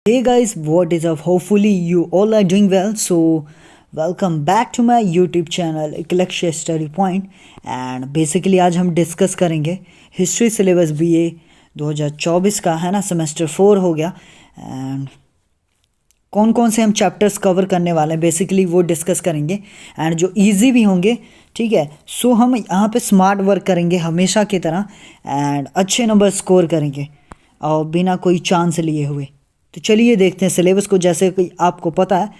Hey guys, what is up? Hopefully you all are doing well. So welcome back to my YouTube channel एक लक्ष्य study point and basically आज हम discuss करेंगे history syllabus BA 2024 का है ना। Semester 4 हो गया एंड कौन कौन से हम चैप्टर्स कवर करने वाले हैं बेसिकली वो डिस्कस करेंगे एंड जो इजी भी होंगे। ठीक है, सो हम यहाँ पे स्मार्ट वर्क करेंगे हमेशा की तरह एंड अच्छे नंबर स्कोर करेंगे और बिना कोई चांस लिए हुए। तो चलिए देखते हैं सिलेबस को। जैसे कि आपको पता है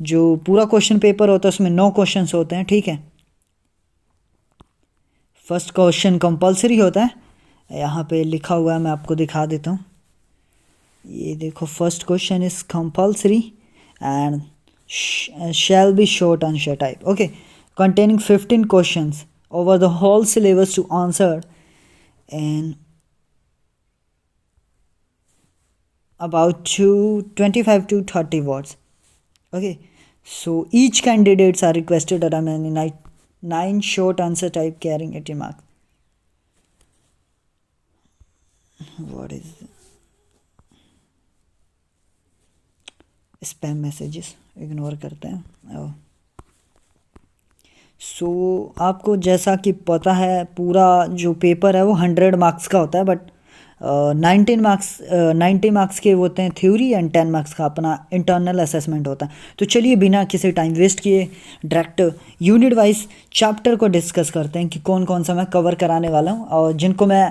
जो पूरा क्वेश्चन पेपर होता है उसमें 9 क्वेश्चंस होते हैं। ठीक है, फर्स्ट क्वेश्चन कंपलसरी होता है, यहाँ पे लिखा हुआ है, मैं आपको दिखा देता हूँ। ये देखो, first question is compulsory and shall be short answer type. Okay, containing 15 questions over the whole syllabus to answer in about 25 to 30 words. Okay, so each candidates are requested to write 9 short answer type carrying 80 marks. What is spam messages ignore करते हैं। सो आपको जैसा कि पता है पूरा जो paper है वो 100 मार्क्स का होता है, बट 90 मार्क्स के होते हैं थ्योरी एंड 10 मार्क्स का अपना इंटरनल असेसमेंट होता है। तो चलिए बिना किसी टाइम वेस्ट किए डायरेक्ट यूनिट वाइज चैप्टर को डिस्कस करते हैं कि कौन कौन सा मैं कवर कराने वाला हूँ और जिनको मैं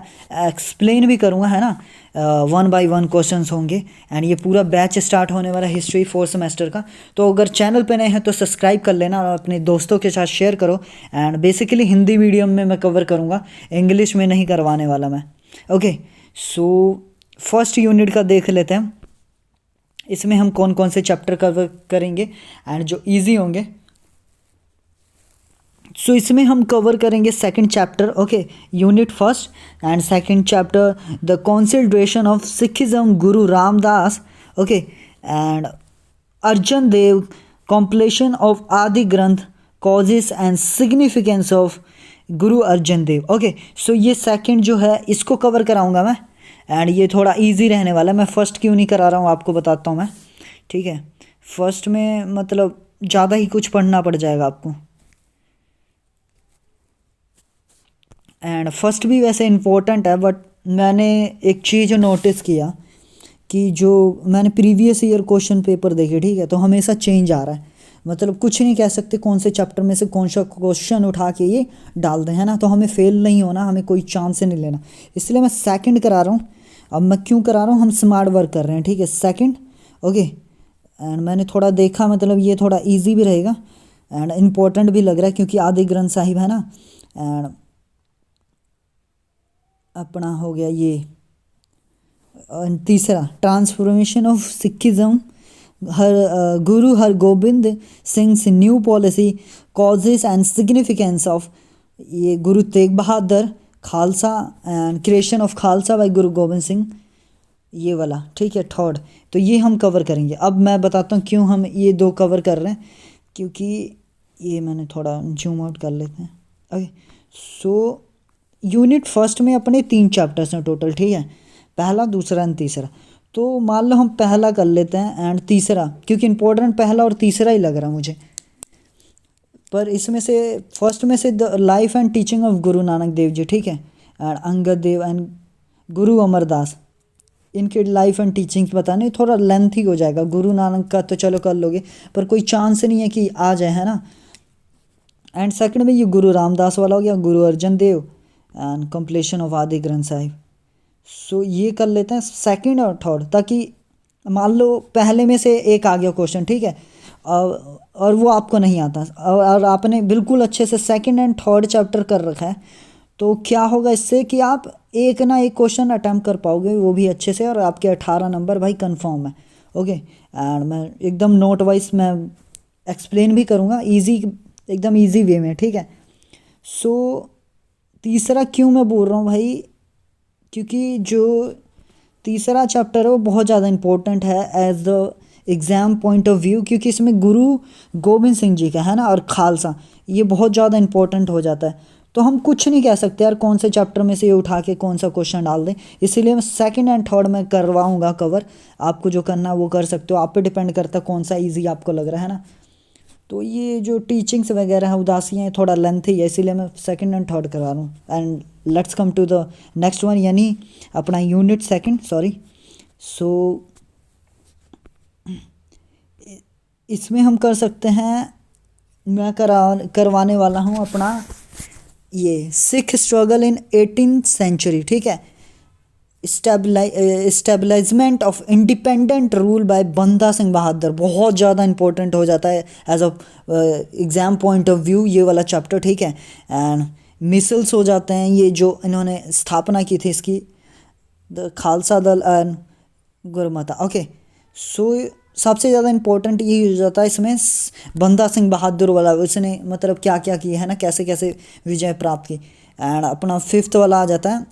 एक्सप्लेन भी करूँगा, है ना। 1 by 1 क्वेश्चंस होंगे एंड ये पूरा बैच स्टार्ट होने वाला है हिस्ट्री 4 सेमेस्टर का। तो अगर चैनल पे नए हैं तो सब्सक्राइब कर लेना और अपने दोस्तों के साथ शेयर करो। एंड बेसिकली हिंदी मीडियम में मैं कवर करूँगा, इंग्लिश में नहीं करवाने वाला मैं। ओके, सो फर्स्ट यूनिट का देख लेते हैं। इसमें हम कौन कौन से चैप्टर कवर करेंगे एंड जो इजी होंगे। सो इसमें हम कवर करेंगे second chapter. Okay, unit first and second chapter the consideration of Sikhism Guru Ramdas. Okay, and Arjan Dev compilation of Adi Granth causes and significance of Guru Arjan Dev. Okay, सो ये सेकंड जो है इसको कवर कराऊंगा मैं एंड ये थोड़ा इजी रहने वाला है। मैं फ़र्स्ट क्यों नहीं करा रहा हूँ आपको बताता हूँ मैं। ठीक है, फर्स्ट में मतलब ज़्यादा ही कुछ पढ़ना पड़ जाएगा आपको एंड फर्स्ट भी वैसे इम्पोर्टेंट है, बट मैंने एक चीज़ नोटिस किया कि जो मैंने प्रीवियस ईयर क्वेश्चन पेपर देखे, ठीक है, तो हमेशा चेंज आ रहा है। मतलब कुछ नहीं कह सकते कौन से चैप्टर में से कौन सा क्वेश्चन उठा के ये डाल दें, है ना। तो हमें फेल नहीं होना, हमें कोई चांस नहीं लेना, इसलिए मैं सेकंड करा रहा हूँ। अब मैं क्यों करा रहा हूँ, हम स्मार्ट वर्क कर रहे हैं। ठीक है, सेकंड। ओके, एंड मैंने थोड़ा देखा, मतलब ये थोड़ा इजी भी रहेगा एंड इम्पोर्टेंट भी लग रहा है क्योंकि आदि ग्रंथ साहिब है ना। एंड अपना हो गया ये तीसरा transformation of Sikhism Guru Hargobind Singh new policy causes and significance of ये Guru Tegh Bahadur Khalsa and creation of Khalsa by Guru Gobind Singh, ये वाला। ठीक है, थर्ड। तो ये हम कवर करेंगे। अब मैं बताता हूँ क्यों हम ये 2 कवर कर रहे हैं, क्योंकि ये मैंने थोड़ा जूम आउट कर लेते हैं। ओके, सो यूनिट फर्स्ट में अपने 3 चैप्टर्स हैं टोटल। ठीक है, पहला, दूसरा एंड तीसरा। तो मान लो हम पहला कर लेते हैं एंड तीसरा, क्योंकि इंपॉर्टेंट पहला और तीसरा ही लग रहा मुझे। पर इसमें से फर्स्ट में से the life and teaching of Guru Nanak Dev ji. ठीक है, एंड अंगद देव एंड गुरु अमरदास, इनके लाइफ एंड टीचिंग्स बताने थोड़ा लेंथी हो जाएगा। गुरु नानक का तो चलो कर लोगे, पर कोई चांस नहीं है कि आ जाए, है ना। एंड सेकंड में ये गुरु रामदास वाला हो गया, Guru Arjan Dev and completion of Adi Granth Sahib. सो ये कर लेते हैं सेकंड और थर्ड, ताकि मान लो पहले में से एक आ गया क्वेश्चन, ठीक है, और वो आपको नहीं आता और आपने बिल्कुल अच्छे से सेकंड एंड थर्ड चैप्टर कर रखा है, तो क्या होगा इससे कि आप एक ना एक क्वेश्चन अटैम्प्ट कर पाओगे, वो भी अच्छे से, और आपके 18 नंबर भाई कंफर्म है। ओके, एंड मैं एकदम नोट वाइज मैं एक्सप्लेन भी करूँगा ईजी, एकदम ईजी वे में। ठीक है, सो तीसरा क्यों मैं बोल रहा हूँ भाई, क्योंकि जो तीसरा चैप्टर है वो बहुत ज़्यादा इम्पोर्टेंट है as the exam point of view, क्योंकि इसमें गुरु गोबिंद सिंह जी का है ना और खालसा, ये बहुत ज़्यादा इम्पोर्टेंट हो जाता है। तो हम कुछ नहीं कह सकते यार कौन से चैप्टर में से ये उठा के कौन सा क्वेश्चन डाल दें, इसीलिए मैं सेकंड एंड थर्ड में करवाऊँगा कवर। आपको जो करना है वो कर सकते हो, आप पे डिपेंड करता है कौन सा ईजी आपको लग रहा है ना। तो ये जो टीचिंग्स वगैरह है उदासियाँ थोड़ा लेंथी है, इसीलिए मैं सेकंड एंड थर्ड करा रहा हूँ। And let's come to the next one, यानी अपना यूनिट सेकंड, सॉरी। सो इसमें हम कर सकते हैं, मैं करवाने वाला हूँ अपना ये Sikh struggle in 18th century, ठीक है। Establishment of independent rule by Banda Singh Bahadur, बहुत ज़्यादा इंपॉर्टेंट हो जाता है as a exam point of view ये वाला चैप्टर, ठीक है। एंड मिसल्स हो जाते हैं, ये जो इन्होंने स्थापना की थी इसकी, द खालसा दल एंड गुरमाता, ओके। सो सबसे ज़्यादा इम्पोर्टेंट यही हो जाता है इसमें बंदा सिंह बहादुर वाला, उसने मतलब क्या क्या किया है ना, कैसे कैसे विजय प्राप्त की। एंड अपना फिफ्थ वाला आ जाता है,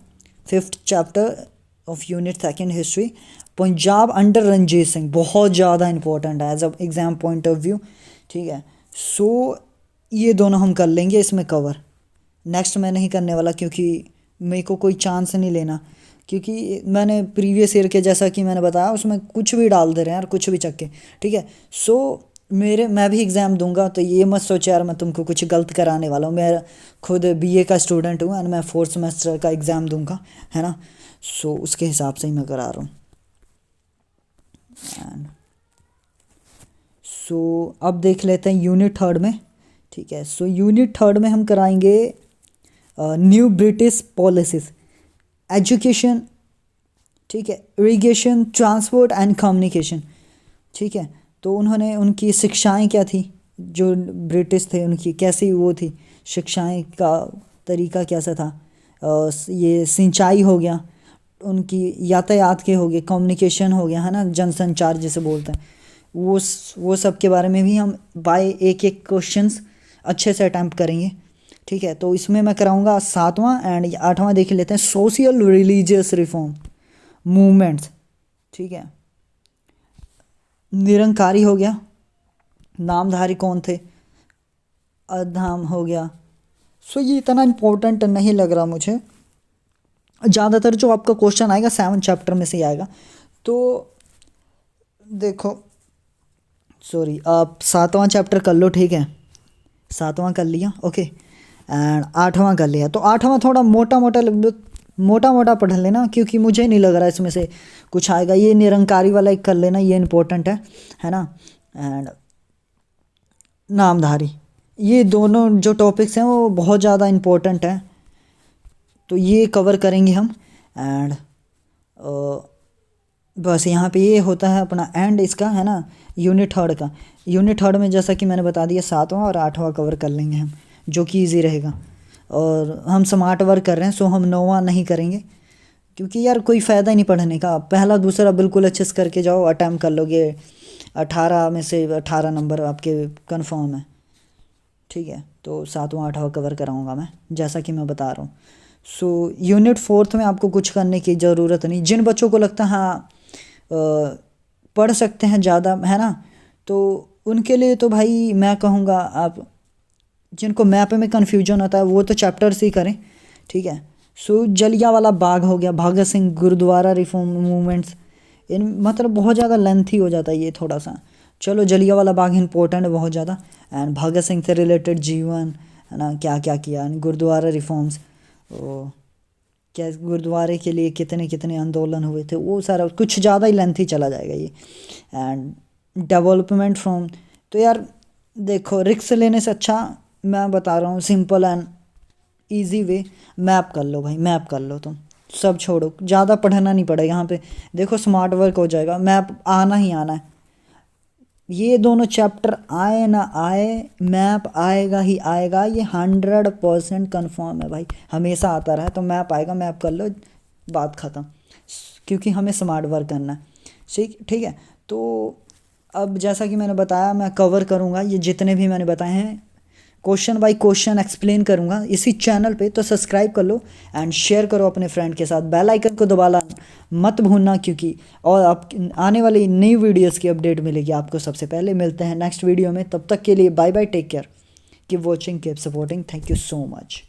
fifth chapter of unit second history, Punjab under Ranjit Singh, बहुत ज़्यादा इंपॉर्टेंट है as a exam point of view, ठीक है। सो ये दोनों हम कर लेंगे इसमें कवर। नेक्स्ट मैं नहीं करने वाला क्योंकि मेरे को कोई चांस नहीं लेना, क्योंकि मैंने प्रीवियस ईयर के जैसा कि मैंने बताया उसमें कुछ भी डाल दे रहे हैं यार, कुछ भी चक्के, ठीक है। सो मैं भी एग्ज़ाम दूंगा, तो ये मत सोचो यार मैं तुमको कुछ गलत कराने वाला हूँ। मैं खुद बीए का स्टूडेंट हूँ एंड मैं 4th सेमेस्टर का एग्ज़ाम दूंगा, है ना। सो उसके हिसाब से ही मैं करा रहा हूँ। एंड सो अब देख लेते हैं यूनिट थर्ड में, ठीक है। सो यूनिट थर्ड में हम कराएंगे न्यू ब्रिटिश पॉलिसीज़, एजुकेशन, ठीक है, इरिगेशन, ट्रांसपोर्ट एंड कम्युनिकेशन, ठीक है। तो उन्होंने उनकी शिक्षाएं क्या थी, जो ब्रिटिश थे उनकी कैसी वो थी शिक्षाएं का तरीका कैसा था, ये सिंचाई हो गया, उनकी यातायात के हो गए, कम्युनिकेशन हो गया, है ना, जनसंचार जिसे बोलते हैं, वो सब के बारे में भी हम बाय एक एक क्वेश्चंस अच्छे से अटैम्प्ट करेंगे, ठीक है। तो इसमें मैं कराऊंगा 7वां एंड 8वां देख लेते हैं, सोशल रिलीजियस रिफॉर्म मूवमेंट्स, ठीक है। निरंकारी हो गया, नामधारी कौन थे, अधाम हो गया। सो ये इतना इम्पोर्टेंट नहीं लग रहा मुझे, ज़्यादातर जो आपका क्वेश्चन आएगा 7 चैप्टर में से ही आएगा। तो देखो सॉरी, आप 7वां चैप्टर कर लो, ठीक है, 7वां कर लिया, ओके। एंड 8वां कर लिया, तो 8वां थोड़ा मोटा मोटा पढ़ लेना, क्योंकि मुझे नहीं लग रहा इसमें से कुछ आएगा। ये निरंकारी वाला एक कर लेना, ये इम्पोर्टेंट है ना। एंड नामधारी, ये दोनों जो टॉपिक्स हैं वो बहुत ज़्यादा इम्पोर्टेंट है, तो ये कवर करेंगे हम। एंड बस यहाँ पे ये होता है अपना एंड इसका, है ना, यूनिट थर्ड का। यूनिट थर्ड में जैसा कि मैंने बता दिया 7वां और 8वां कवर कर लेंगे हम, जो कि ईजी रहेगा। और हम स्मार्ट वर्क कर रहे हैं, सो हम 9वां नहीं करेंगे, क्योंकि यार कोई फ़ायदा ही नहीं पढ़ने का। पहला दूसरा बिल्कुल अच्छे से करके जाओ, अटैम्प्ट कर लोगे, 18 में से 18 नंबर आपके कन्फर्म है, ठीक है। तो 7वां 8वां कवर कराऊंगा मैं, जैसा कि मैं बता रहा हूँ। सो यूनिट 4th में आपको कुछ करने की ज़रूरत नहीं। जिन बच्चों को लगता है हाँ पढ़ सकते हैं ज़्यादा, है ना, तो उनके लिए तो भाई मैं कहूँगा आप जिनको मैप में कन्फ्यूजन होता है वो तो चैप्टर्स ही करें, ठीक है। सो जलियांवाला बाग हो गया, भगत सिंह, गुरुद्वारा रिफॉर्म मूवमेंट्स, इन मतलब बहुत ज़्यादा लेंथी हो जाता है ये थोड़ा सा। चलो जलियांवाला बाग इंपॉर्टेंट है बहुत ज़्यादा, एंड भगत सिंह से रिलेटेड जीवन, है ना, क्या क्या किया, गुरुद्वारा रिफॉर्म्स, क्या गुरुद्वारे के लिए कितने कितने आंदोलन हुए थे, वो सारा कुछ ज़्यादा ही लेंथी चला जाएगा ये। एंड डेवलपमेंट फ्रॉम, तो यार देखो रिक्स लेने से अच्छा मैं बता रहा हूँ simple and easy way, map कर लो भाई, मैप कर लो तुम, सब छोड़ो, ज़्यादा पढ़ना नहीं पड़ेगा यहाँ पे। देखो स्मार्ट वर्क हो जाएगा, मैप आना ही आना है। ये दोनों चैप्टर आए ना आए, मैप आएगा ही आएगा, ये 100% कन्फर्म है भाई, हमेशा आता रहा है। तो मैप आएगा, मैप कर लो, बात ख़त्म, क्योंकि हमें स्मार्ट वर्क करना है, ठीक है। तो अब जैसा कि मैंने बताया मैं कवर करूँगा ये जितने भी मैंने बताए हैं, क्वेश्चन बाय क्वेश्चन एक्सप्लेन करूँगा इसी चैनल पे। तो सब्सक्राइब कर लो एंड शेयर करो अपने फ्रेंड के साथ, बेल आइकन को दबाना मत भूलना, क्योंकि और आप आने वाली नई वीडियोस की अपडेट मिलेगी आपको सबसे पहले। मिलते हैं नेक्स्ट वीडियो में, तब तक के लिए bye bye, take care, keep watching, keep supporting, thank you so much.